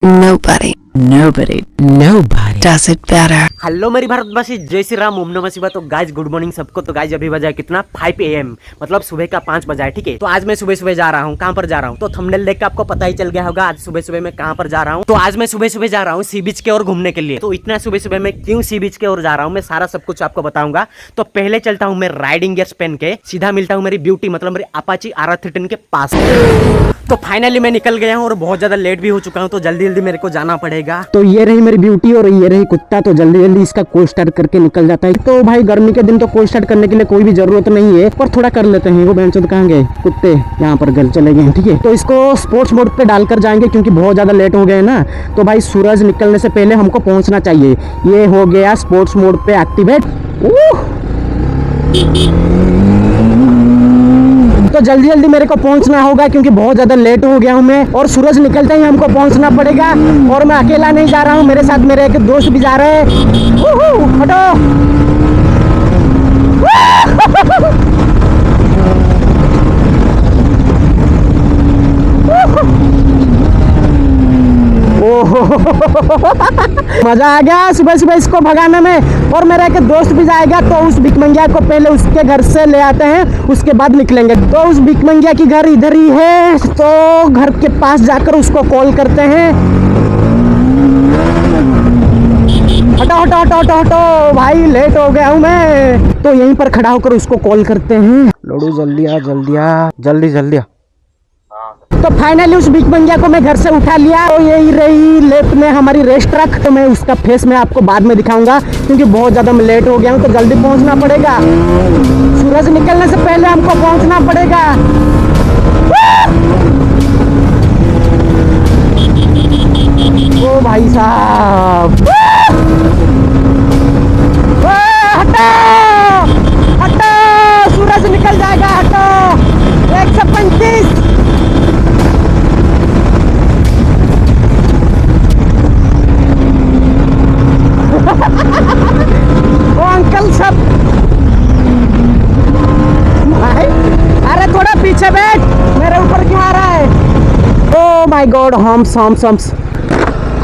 Nobody does it better. Hello मेरी भारतवासी, जय श्री राम, ओम नमः शिवाय। तो गाइज गुड मॉर्निंग सबको। तो गाइज अभी बजा है कितना 5 AM, मतलब सुबह का 5 बजा है। ठीक है, तो आज मैं सुबह सुबह जा रहा हूँ। कहाँ पर जा रहा हूँ तो थंबनेल देख के आपको पता ही चल गया होगा आज सुबह सुबह मैं कहाँ पर जा रहा हूँ। तो आज मैं सुबह सुबह जा रहा हूँ सी बीच के ओर घूमने के लिए। तो इतना सुबह सुबह मैं क्यों सी बीच के ओर जा रहा हूँ मैं सारा सब कुछ आपको बताऊंगा। तो पहले चलता हूँ मैं राइडिंग गियर्स पहन के, सीधा मिलता हूँ मेरी ब्यूटी मतलब मेरी अपाची R13 के पास। तो फाइनली मैं निकल गया हूँ और बहुत ज्यादा लेट भी हो चुका हूँ, तो जल्दी जल्दी मेरे को जाना पड़ेगा। तो ये रही मेरी ब्यूटी और ये रही कुत्ता। तो जल्दी जल्दी इसका कोल्ड स्टार्ट करके निकल जाता है। तो भाई गर्मी के दिन तो कोल्ड स्टार्ट करने के लिए कोई भी जरूरत नहीं है, पर थोड़ा कर लेते हैं। वो बेंचो कहाँ गए कुत्ते, यहाँ पर घर चले गए। ठीक है, तो इसको स्पोर्ट्स मोड पे डालकर जाएंगे क्योंकि बहुत ज्यादा लेट हो गए ना। तो भाई सूरज निकलने से पहले हमको पहुंचना चाहिए। ये हो गया स्पोर्ट्स मोड पे एक्टिवेट। तो जल्दी जल्दी मेरे को पहुंचना होगा क्योंकि बहुत ज्यादा लेट हो गया हूं मैं, और सूरज निकलते ही हमको पहुंचना पड़ेगा। और मैं अकेला नहीं जा रहा हूं, मेरे साथ मेरे एक दोस्त भी जा रहे हैं। हटो। मजा आ गया सुबह सुबह इसको भगाने में। और मेरा एक दोस्त भी जाएगा, तो उस भिकमंगिया को पहले उसके घर से ले आते हैं, उसके बाद निकलेंगे। तो उस भिकमंगिया की घर इधर ही है, तो घर के पास जाकर उसको कॉल करते हैं। हटो हटो हटो हटो हटो भाई, लेट हो गया हूँ मैं। तो यहीं पर खड़ा होकर उसको कॉल करते हैं। लोडू जल्दी आ जल्दी आ, जल्दी जल्दी आ। तो फाइनली उस भिकमंगिया को मैं घर से उठा लिया। तो यही रही लेफ्ट में हमारी रेस ट्रक। तो मैं उसका फेस मैं आपको बाद में दिखाऊंगा क्योंकि बहुत ज्यादा मैं लेट हो गया हूँ, तो जल्दी पहुंचना पड़ेगा। सूरज निकलने से पहले हमको पहुंचना पड़ेगा। ओ भाई साहब, हटो हटो, सूरज निकल जाएगा, हटो। 135। ओ अंकल सब, भाई अरे थोड़ा पीछे बैठ, मेरे ऊपर क्यों आ रहा है? Oh my God, hums hums hums.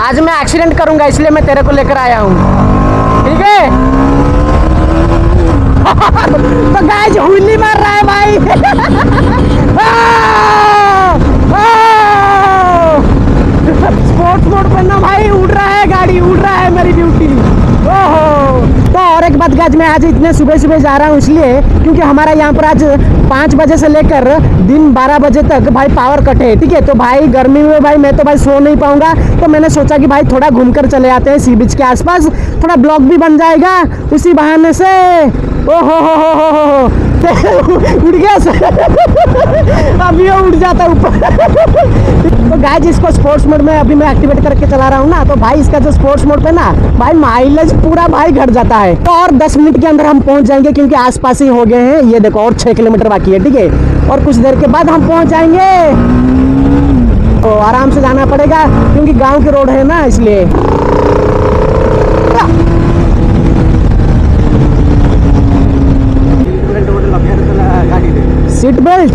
आज मैं एक्सीडेंट करूंगा इसलिए मैं तेरे को लेकर आया हूँ, ठीक है? तो गाइस हुइली मार रहा है भाई। स्पोर्ट्स मोड पे ना भाई, उड़ रहा है गाड़ी, उड़ रहा है मेरी ब्यूटी। ओहो। तो और एक बात गाइस, मैं आज इतने सुबह सुबह जा रहा हूँ इसलिए क्योंकि हमारा यहाँ पर आज 5 बजे से लेकर दिन 12 बजे तक भाई पावर कट है। ठीक है, तो भाई गर्मी में भाई मैं तो भाई सो नहीं पाऊंगा, तो मैंने सोचा कि भाई थोड़ा घूमकर चले आते हैं सी बीच के आसपास, थोड़ा ब्लॉग भी बन जाएगा उसी बहाने से। ओहो हो उड़ गया अभी वो उड़ जाता ऊपर। तो गाइस इसको स्पोर्ट्स मोड में अभी मैं एक्टिवेट करके चला रहा हूँ ना, तो भाई इसका जो स्पोर्ट्स मोड पे ना भाई माइलेज पूरा भाई घट जाता है। तो और 10 मिनट के अंदर हम पहुंच जाएंगे क्योंकि आसपास ही हो गए हैं। ये देखो और 6 किलोमीटर बाकी है। ठीक है, और कुछ देर के बाद हम पहुंच जाएंगे। तो आराम से जाना पड़ेगा क्योंकि गाँव के रोड है ना, इसलिए। Seat belt.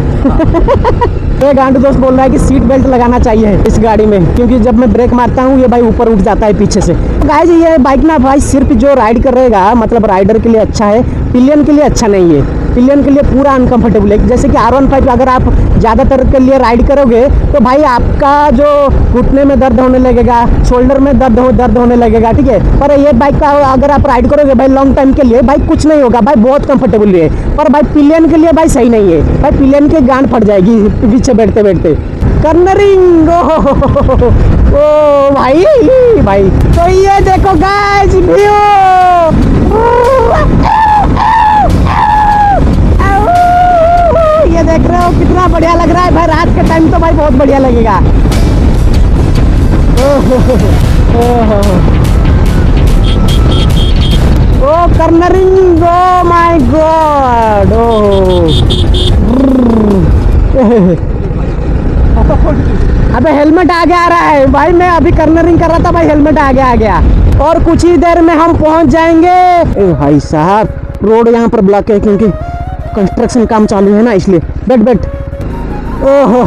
तो गांडू दोस्त बोल रहा है कि सीट बेल्ट लगाना चाहिए इस गाड़ी में क्योंकि जब मैं ब्रेक मारता हूँ ये भाई ऊपर उठ जाता है पीछे से। गाइस ये बाइक ना भाई सिर्फ जो राइड करेगा मतलब राइडर के लिए अच्छा है, पिलियन के लिए अच्छा नहीं है। पिलियन के लिए पूरा अनकंफर्टेबल है। जैसे कि R15 अगर आप ज़्यादातर के लिए राइड करोगे तो भाई आपका जो घुटने में दर्द होने लगेगा, शोल्डर में दर्द होने लगेगा। ठीक है, पर ये बाइक का अगर आप राइड करोगे भाई लॉन्ग टाइम के लिए भाई कुछ नहीं होगा, भाई बहुत कंफर्टेबल है। पर भाई पिलियन के लिए भाई सही नहीं है, भाई पिलियन की गांड फट जाएगी पीछे बैठते बैठते। कर्नरिंग ओ भाई भाई। तो ये देखो गाइस व्यू, ये देख रहे हो कितना बढ़िया लग रहा है भाई। रात के टाइम तो भाई बहुत बढ़िया लगेगा। ओ कर्नरिंग, ओ माय गॉड। अबे हेलमेट आगे आ रहा है भाई, मैं अभी कर्नरिंग कर रहा था भाई, हेलमेट आगे आ गया। और कुछ ही देर में हम पहुंच जाएंगे। भाई साहब रोड यहाँ पर ब्लॉक है क्योंकि कंस्ट्रक्शन काम चालू है ना, इसलिए। बैठ बैठ। ओहो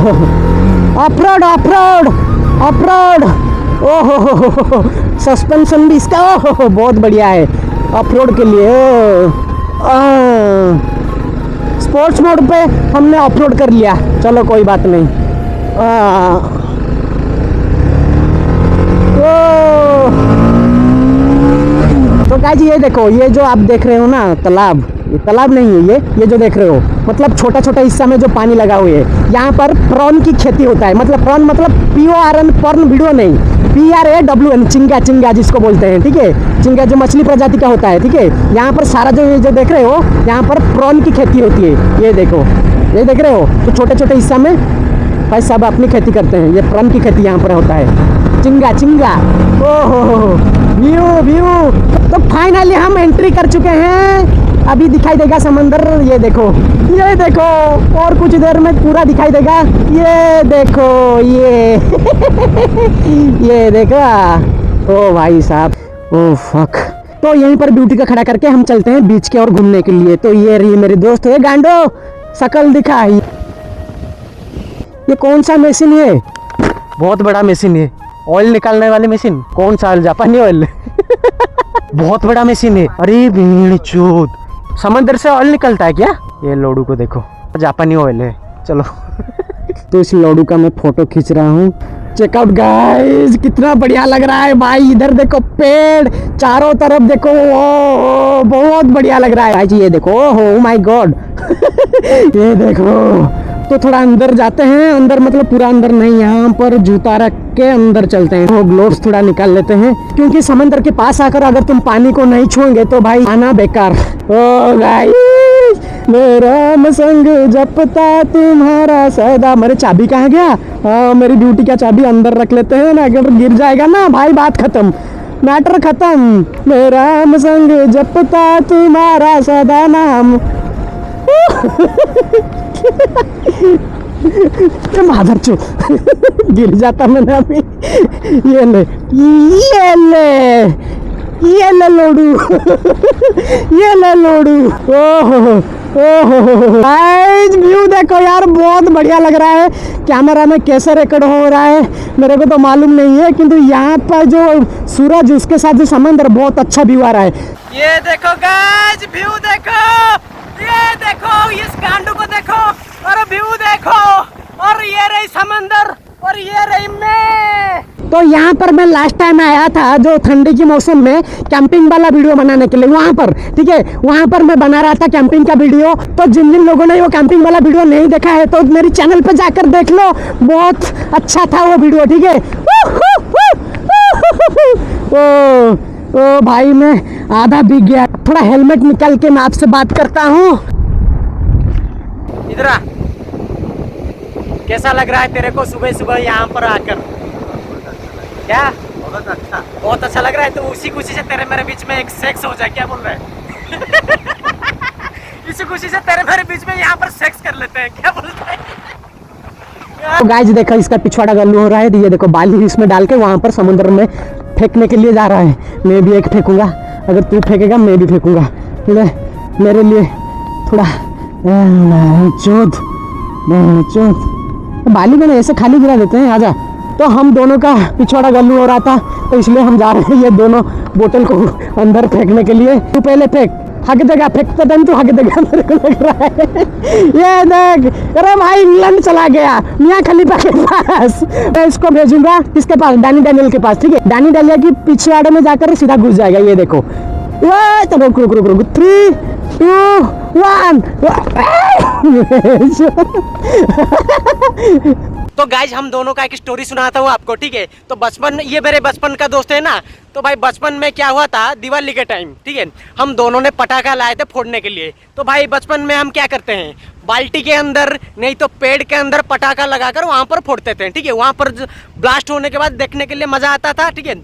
of road of road of road. ओहो सस्पेंशन भी इसका ओहो बहुत बढ़िया है ऑफ रोड के लिए। स्पोर्ट्स मोड पे हमने ऑफ रोड कर लिया, चलो कोई बात नहीं। तो गाइस ये देखो, ये जो आप देख रहे हो ना तालाब, ये तालाब नहीं है, ये जो देख रहे हो मतलब छोटा छोटा हिस्सा में जो पानी लगा हुआ है, यहाँ पर प्रॉन की खेती होता है। मतलब प्रॉन मतलब PORN, पॉर्न वीडियो नहीं, PRAWN, चिंगा, चिंगा जिसको बोलते हैं, ठीक है। चिंगा जो मछली प्रजाति का होता है, ठीक है। यहाँ पर सारा जो ये जो देख रहे हो, यहाँ पर प्रॉन की खेती होती है। ये देखो, ये देख रहे हो, तो छोटे छोटे हिस्सा में भाई सब अपनी खेती करते हैं। ये प्रॉन की खेती यहाँ पर होता है, चिंगा चिंगा। ओहो व्यू व्यू। तो फाइनली हम एंट्री कर चुके हैं, अभी दिखाई देगा समंदर। ये देखो, ये देखो, और कुछ देर में पूरा दिखाई देगा। ये देखो, ये देखा। ओ भाई साहब, ओ फक। तो यहीं पर ब्यूटी का खड़ा करके हम चलते हैं बीच के और घूमने के लिए। तो ये रही मेरे दोस्त है गांडो, शकल दिखा। ये कौन सा मशीन है? बहुत बड़ा मशीन है, ऑयल निकालने वाली मशीन। कौन सा? जापानी ऑयल। बहुत बड़ा मशीन है। अरे भीड़ चोद, समंदर से ऑयल निकलता है क्या? ये लोडू को देखो, जापानी ऑयल है। चलो तो इस लोडू का मैं फोटो खींच रहा हूँ। चेकआउट गाइस, कितना बढ़िया लग रहा है भाई। इधर देखो पेड़, चारों तरफ देखो, ओ बहुत बढ़िया लग रहा है भाई। ये देखो, ओह माय गॉड। ये देखो। तो थोड़ा अंदर जाते हैं, अंदर मतलब पूरा अंदर नहीं, यहाँ पर जूता रख के अंदर चलते हैं। वो ग्लोव्स थोड़ा निकाल लेते हैं, क्योंकि समंदर के पास आकर अगर तुम पानी को नहीं छुएंगे तो भाई आना बेकार। ओ गाइस, मेरा संग जपता तुम्हारा सदा। मेरे चाबी कहाँ गया? हाँ, मेरी ब्यूटी का चाबी अंदर रख लेते हैं ना, अगर गिर जाएगा ना भाई बात खत्म, मैटर खत्म। मेरा संग जपता तुम्हारा सदा नाम। माधर चो गिर जाता मैंने अभी। ये ले, ये ले, ये ले लोडू। ये ले लोडू। ओहो ओहो गाइस, व्यू देखो यार, बहुत बढ़िया लग रहा है। कैमरा में कैसे रिकॉर्ड हो रहा है मेरे को तो मालूम नहीं है, किंतु यहाँ पर जो सूरज उसके साथ जो समंदर, बहुत अच्छा व्यू आ रहा है। ये देखो गाइस, व्यू देखो, ये देखो, इस गांडू को देखो, और व्यू देखो, और ये रही समंदर, और ये रही मैं। तो यहाँ पर मैं लास्ट टाइम आया था जो ठंडी के मौसम में कैंपिंग वाला वीडियो बनाने के लिए, वहाँ पर, ठीक है, वहाँ पर मैं बना रहा था कैंपिंग का वीडियो। तो जिन जिन लोगों ने वो कैंपिंग वाला वीडियो नहीं देखा है तो मेरी चैनल पे जाकर देख लो, बहुत अच्छा था वो वीडियो, ठीक है। ओ भाई, मैं आधा भीग गया। थोड़ा हेलमेट निकाल के मैं आपसे बात करता हूँ। इधर आ, कैसा लग रहा है तेरे को सुबह सुबह यहाँ पर आकर? क्या बहुत अच्छा लग रहा है। तो उसी खुशी से तेरे मेरे बीच में एक सेक्स हो जाए, क्या बोल रहा है? इसी खुशी से तेरे मेरे बीच में यहाँ पर सेक्स कर लेते हैं, क्या बोलते हैं? तो गाइस देखो, इसका पिछवाड़ा गल्लू हो रहा है। ये देखो, बाली इसमें डाल के वहाँ पर समुद्र में फेंकने के लिए जा रहा है। मैं भी एक फेंकूंगा, अगर तू फेंकेगा मैं भी फेंकूंगा। मेरे लिए थोड़ा चोद बाली में ऐसे खाली गिरा देते हैं। आजा। तो हम दोनों का पिछवाड़ा गल्लू हो रहा था, तो इसलिए हम जा रहे हैं ये दोनों बोतल को अंदर फेंकने के लिए। तू पहले फेंक, हक देगा, फेंकते टाइम तू हक देगा, मेरे को लग रहा है। ये देख, अरे भाई इंग्लैंड चला गया, मियां खलीफा के पास। मैं इसको भेजूंगा किसके पास? डैनी डैनियल के पास, ठीक है। डैनी डैनियल की पिछवाड़े में जाकर सीधा घुस जाएगा। ये देखो, तो रुक रुक रुक रुक, 3, 2, 1। तो गाइज, हम दोनों का एक स्टोरी सुनाता हूँ आपको, ठीक है। तो बचपन, ये मेरे बचपन का दोस्त है ना। तो भाई बचपन में क्या हुआ था, दिवाली के टाइम, ठीक है, हम दोनों ने पटाखा लाए थे फोड़ने के लिए। तो भाई बचपन में हम क्या करते हैं, बाल्टी के अंदर नहीं तो पेड़ के अंदर पटाखा लगाकर वहाँ पर फोड़ते थे, ठीक है। वहाँ पर ब्लास्ट होने के बाद देखने के लिए मजा आता था, ठीक है।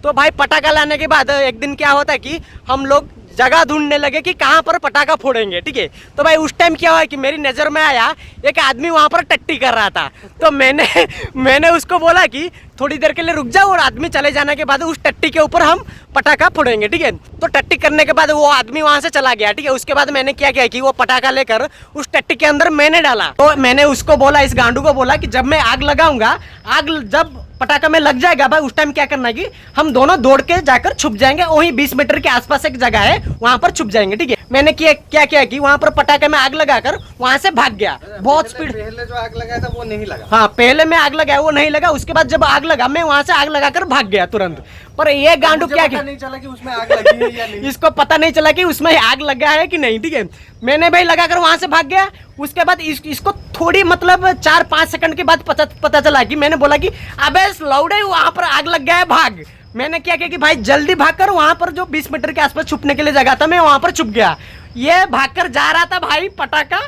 तो भाई पटाखा लाने के बाद एक दिन क्या होता है कि हम लोग जगह ढूंढने लगे कि कहाँ पर पटाखा फोड़ेंगे, ठीक है। तो भाई उस टाइम क्या हुआ कि मेरी नज़र में आया एक आदमी वहाँ पर टट्टी कर रहा था। तो मैंने उसको बोला कि थोड़ी देर के लिए रुक जाओ, और आदमी चले जाने के बाद उस टट्टी के ऊपर हम पटाखा फोड़ेंगे, ठीक है। तो टट्टी करने के बाद वो आदमी वहाँ से चला गया, ठीक है। उसके बाद मैंने क्या किया कि वो पटाखा लेकर उस टट्टी के अंदर मैंने डाला। तो मैंने उसको बोला, इस गांडू को बोला कि जब मैं आग लगाऊंगा, आग जब पटाखा में लग जाएगा भाई, उस टाइम क्या करना है कि हम दोनों दौड़ के जाकर छुप जाएंगे, वहीं 20 मीटर के आसपास एक जगह है, वहां पर छुप जाएंगे, ठीक है। मैंने क्या किया कि वहां पर पटाखे में आग लगाकर वहां से भाग गया, बहुत स्पीड। पहले जो आग लगाया था वो नहीं लगा। हाँ, पहले मैं आग लगाया वो नहीं लगा, उसके बाद जब आग लगा मैं वहां से आग लगाकर भाग गया तुरंत। पर ये गांडू क्या किया, नहीं चला कि उसमें आग लगी है या नहीं। इसको पता नहीं चला कि उसमें आग लगा है कि नहीं, ठीक है। मैंने भाई लगाकर वहां से भाग गया। उसके बाद इसको थोड़ी मतलब 4-5 सेकंड के बाद पता चला कि मैंने बोला कि अबे लौड़े वहां पर आग लग गया है, भाग। मैंने क्या किया कि भाई जल्दी भागकर वहां पर जो 20 मीटर के आसपास छुपने के लिए जगह था मैं वहां पर छुप गया। ये भागकर जा रहा था भाई, पटाखा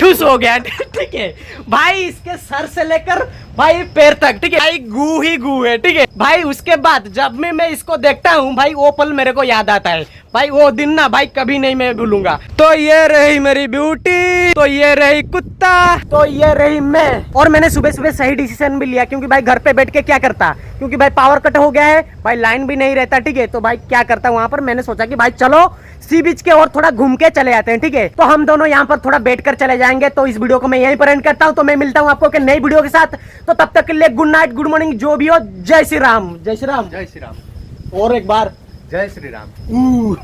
ठूस हो गया, ठीक है भाई, इसके सर से लेकर भाई पैर तक, ठीक है भाई, गू ही गू है, ठीक है भाई। उसके बाद जब मैं इसको देखता हूँ भाई, वो पल मेरे को याद आता है भाई, वो दिन ना भाई कभी नहीं मैं भूलूंगा। तो ये रही मेरी ब्यूटी, तो ये रही कुत्ता, तो ये रही मैं। और मैंने सुबह सुबह सही डिसीजन भी लिया, क्योंकि भाई घर पे बैठ के क्या करता, क्योंकि भाई पावर कट हो गया है भाई, लाइन भी नहीं रहता, ठीक है। तो भाई क्या करता वहां पर, मैंने सोचा कि भाई चलो सी बीच के और थोड़ा घूम के चले जाते हैं, ठीक है। तो हम दोनों यहाँ पर थोड़ा बैठ कर चले जाएंगे। तो इस वीडियो को मैं यहीं पर एंड करता हूँ। तो मैं मिलता हूँ आपको एक नई वीडियो के साथ। तो तब तक के लिए गुड नाइट, गुड मॉर्निंग, जो भी हो। जय श्री राम, जय श्री राम, जय श्री राम, और एक बार जय श्री राम।